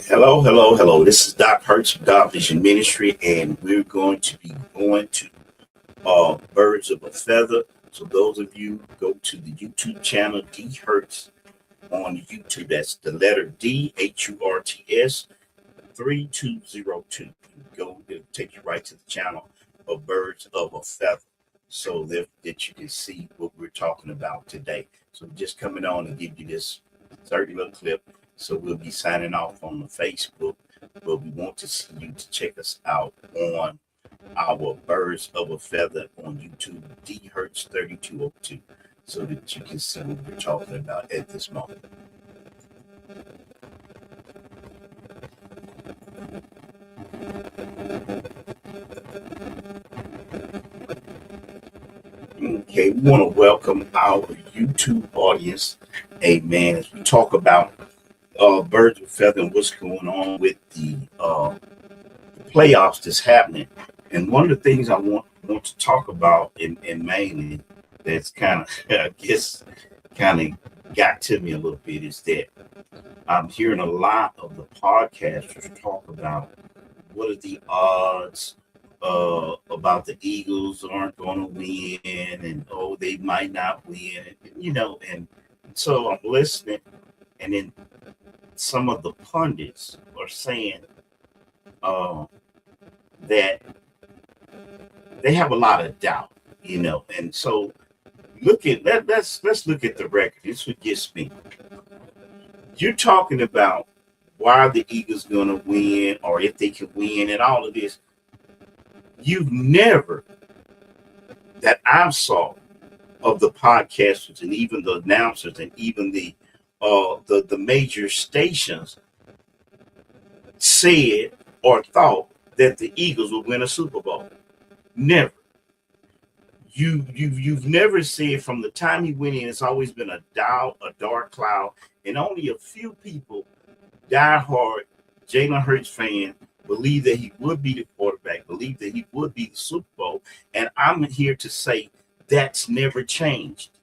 Hello, hello, hello. This is Doc Hertz of God Vision Ministry, and we're going to be going to Birds of a Feather. So those of you go to the YouTube channel D Hertz on YouTube. That's the letter D HURTS 3202. Go, it'll take you right to the channel of Birds of a Feather, so that you can see what we're talking about today. So just coming on and give you this 30-minute clip. So we'll be signing off on the Facebook, but we want to see you to check us out on our Birds of a Feather on YouTube, D Hertz 3202, so that you can see what we're talking about at this moment. Okay, we want to welcome our YouTube audience, amen, as we talk about Birds of a Feather and what's going on with the playoffs that's happening. And one of the things I want to talk about, and mainly that's kind of, I guess, kind of got to me a little bit, is that I'm hearing a lot of the podcasters talk about what are the odds about the Eagles aren't going to win, and oh, they might not win, and so I'm listening, and then some of the pundits are saying that they have a lot of doubt, and so let's look at the record. This what gets me. You're talking about why the Eagles gonna win, or if they can win, and all of this. You've never, that I saw, of the podcasters and even the announcers and even the major stations said or thought that the Eagles would win a Super Bowl. Never. You've never said, from the time he went in, it's always been a dark cloud, and only a few people, diehard Jalen Hurts fan, believe that he would be the quarterback, believe that he would be the Super Bowl. And I'm here to say that's never changed.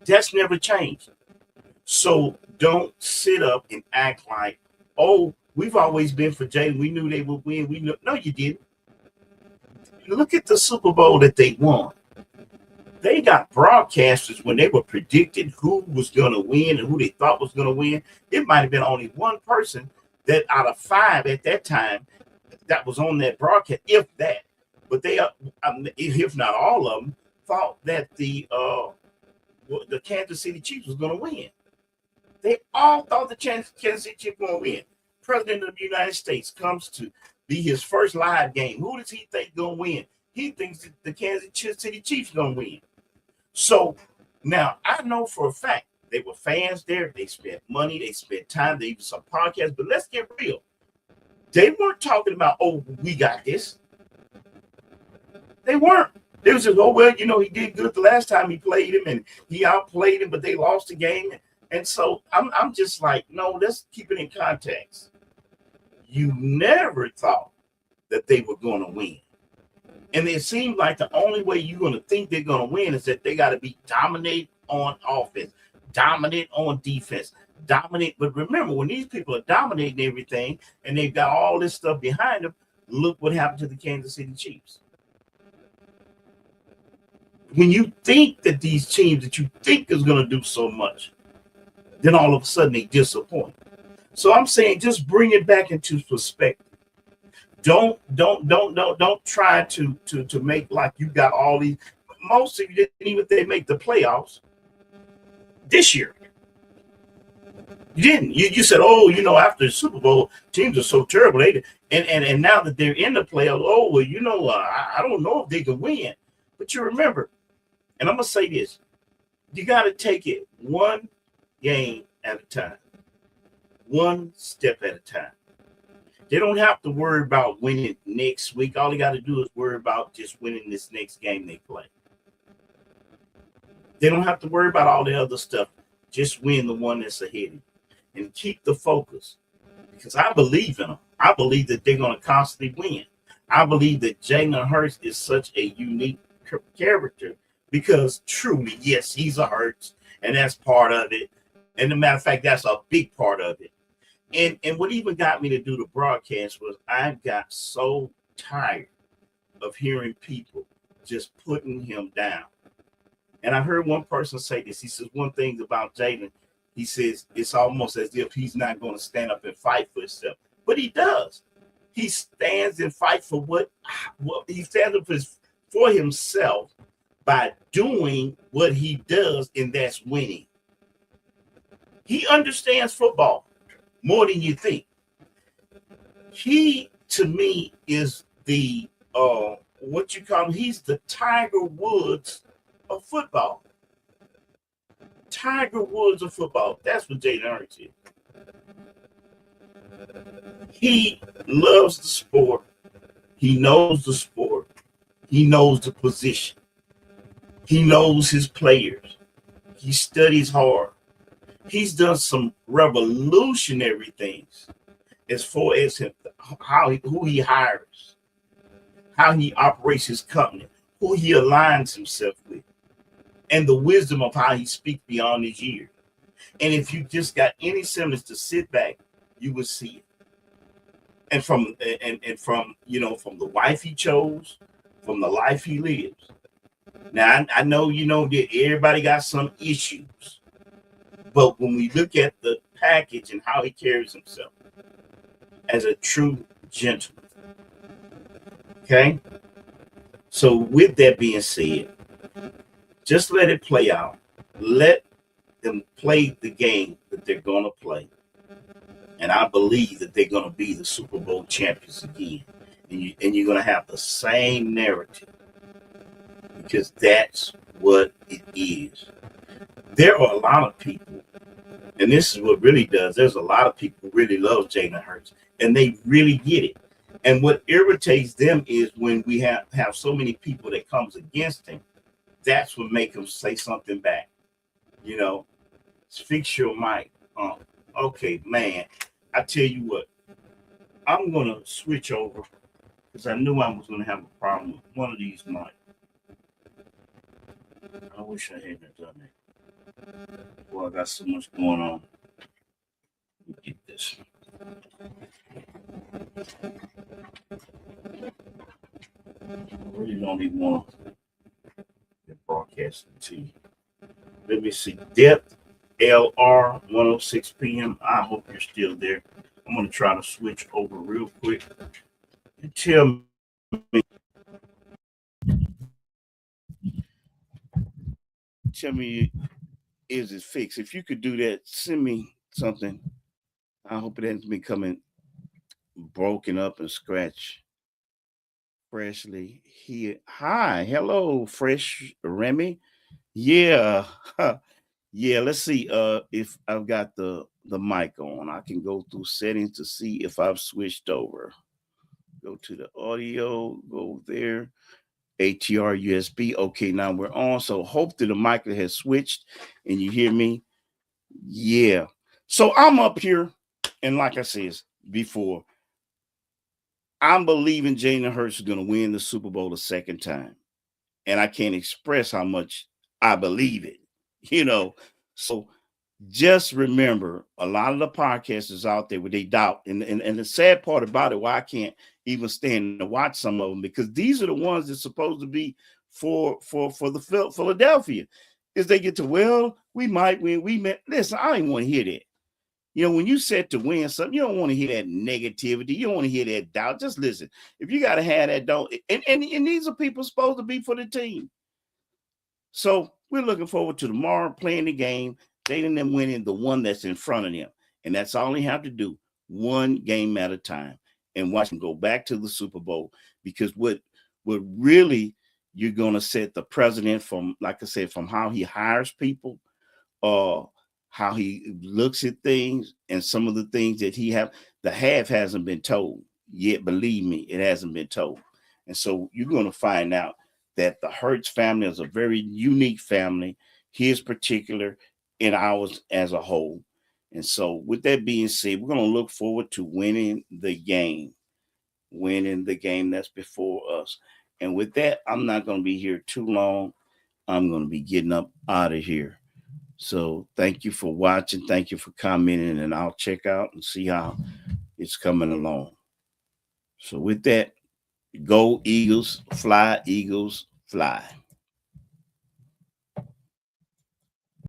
That's never changed. So don't sit up and act like, oh, we've always been for Jalen. We knew they would win. We knew. No, you didn't. Look at the Super Bowl that they won. They got broadcasters when they were predicting who was going to win and who they thought was going to win. It might have been only one person that out of five at that time that was on that broadcast, if that. But they, if not all of them, thought that the Kansas City Chiefs was going to win. They all thought the Kansas City Chiefs were going to win. President of the United States comes to be his first live game. Who does he think going to win? He thinks that the Kansas City Chiefs going to win. So now I know for a fact they were fans there. They spent money. They spent time. They even some podcasts. But let's get real. They weren't talking about, oh, we got this. They weren't. They was just, oh, well, he did good the last time he played him, and he outplayed him, but they lost the game. And so I'm just like, no, let's keep it in context. You never thought that they were going to win. And it seems like the only way you're going to think they're going to win is that they got to be dominant on offense, dominant on defense, dominant. But remember, when these people are dominating everything and they've got all this stuff behind them, look what happened to the Kansas City Chiefs. When you think that these teams that you think is going to do so much, then all of a sudden they disappoint. So I'm saying, just bring it back into perspective. Don't try to make like you got all these. Most of you didn't even they make the playoffs this year. You didn't. You said, oh, after the Super Bowl, teams are so terrible. And now that they're in the playoffs, oh, well, I don't know if they can win. But you remember, and I'm gonna say this: you got to take it one game at a time, one step at a time. They don't have to worry about winning next week. All they got to do is worry about just winning this next game they play. They don't have to worry about all the other stuff. Just win the one that's ahead and keep the focus. Because I believe in them. I believe that they're going to constantly win. I believe that Jalen Hurts is such a unique character because truly, yes, he's a Hurts. And that's part of it. And the matter of fact, that's a big part of it. And what even got me to do the broadcast was I got so tired of hearing people just putting him down. And I heard one person say this. He says one thing about Jalen. He says it's almost as if he's not going to stand up and fight for himself, but he does. He stands and fights for what he stands up for himself by doing what he does, and that's winning. He understands football more than you think. He, to me, is the what you call him. He's the Tiger Woods of football. Tiger Woods of football. That's what Jalen Hurts is. He loves the sport. He knows the sport. He knows the position. He knows his players. He studies hard. He's done some revolutionary things as far as who he hires, how he operates his company, who he aligns himself with, and the wisdom of how he speaks beyond his years. And if you just got any semblance to sit back, you will see it. And from from the wife he chose, from the life he lives. Now I know that everybody got some issues, but when we look at the package and how he carries himself as a true gentleman, okay. So with that being said, just let it play out. Let them play the game that they're going to play. And I believe that they're going to be the Super Bowl champions again. And you're going to have the same narrative because that's what it is. There are a lot of people, and this is what really does. There's a lot of people who really love Jalen Hurts, and they really get it. And what irritates them is when we have so many people that comes against him, that's what make them say something back. Fix your mic. Okay, man. I tell you what, I'm going to switch over because I knew I was going to have a problem with one of these mics. I wish I hadn't done that. Boy, I got so much going on. Let me get this. I really don't even want to broadcast it to you. Let me see. Depth LR 106 p.m. I hope you're still there. I'm going to try to switch over real quick and tell me is it fixed. If you could do that, send me something. I hope it hasn't been coming broken up and scratched freshly here. Hi, hello, Fresh Remy. Yeah. Yeah, let's see if I've got the mic on. I can go through settings to see if I've switched over. Go to the audio, go there. ATR USB. Okay, now we're on. So hope that the mic has switched and you hear me. Yeah. So I'm up here, and like I said before, I'm believing Jalen Hurts is going to win the Super Bowl a second time. And I can't express how much I believe it, So just remember, a lot of the podcasters out there where they doubt, and the sad part about it, why I can't even stand to watch some of them, because these are the ones that's supposed to be for the Philadelphia, is they get to, well, we might win, listen, I don't even want to hear that. When you set to win something, you don't want to hear that negativity. You don't want to hear that doubt. Just listen. If you got to have that, don't. And these are people supposed to be for the team. So we're looking forward to tomorrow playing the game. They and them winning the one that's in front of them. And that's all they have to do. One game at a time. And watch them go back to the Super Bowl. Because what really you're going to set the president from, like I said, from how he hires people, how he looks at things, and some of the things that the half hasn't been told yet. Believe me, it hasn't been told. And so you're going to find out that the Hurts family is a very unique family, his particular and ours as a whole. And so with that being said, we're going to look forward to winning the game that's before us. And with that, I'm not going to be here too long. I'm going to be getting up out of here. So thank you for watching. Thank you for commenting, and I'll check out and see how it's coming along. So with that, go Eagles, fly, Eagles, fly.